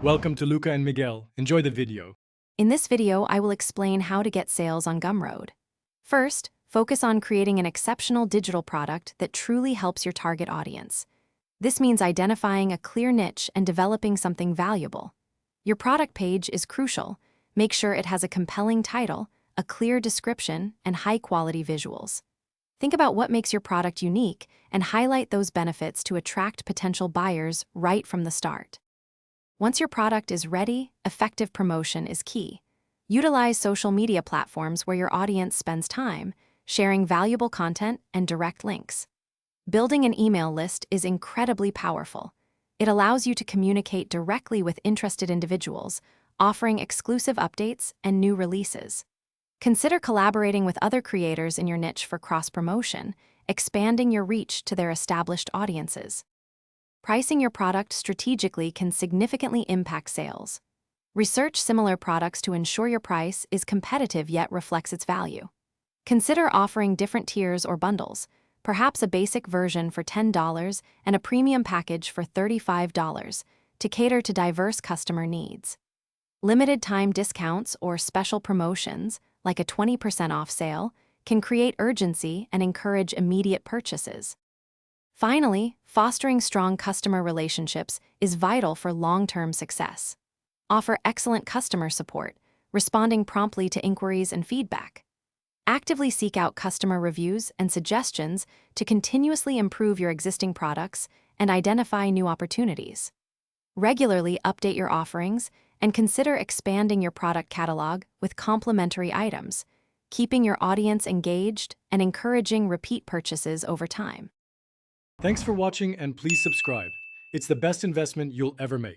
Welcome to Luca and Miguel. Enjoy the video. In this video, I will explain how to get sales on Gumroad. First, focus on creating an exceptional digital product that truly helps your target audience. This means identifying a clear niche and developing something valuable. Your product page is crucial. Make sure it has a compelling title, a clear description, and high-quality visuals. Think about what makes your product unique and highlight those benefits to attract potential buyers right from the start. Once your product is ready, effective promotion is key. Utilize social media platforms where your audience spends time, sharing valuable content and direct links. Building an email list is incredibly powerful. It allows you to communicate directly with interested individuals, offering exclusive updates and new releases. Consider collaborating with other creators in your niche for cross-promotion, expanding your reach to their established audiences. Pricing your product strategically can significantly impact sales. Research similar products to ensure your price is competitive yet reflects its value. Consider offering different tiers or bundles, perhaps a basic version for $10 and a premium package for $35, to cater to diverse customer needs. Limited-time discounts or special promotions, like a 20% off sale, can create urgency and encourage immediate purchases. Finally, fostering strong customer relationships is vital for long-term success. Offer excellent customer support, responding promptly to inquiries and feedback. Actively seek out customer reviews and suggestions to continuously improve your existing products and identify new opportunities. Regularly update your offerings and consider expanding your product catalog with complementary items, keeping your audience engaged and encouraging repeat purchases over time. Thanks for watching and please subscribe. It's the best investment you'll ever make.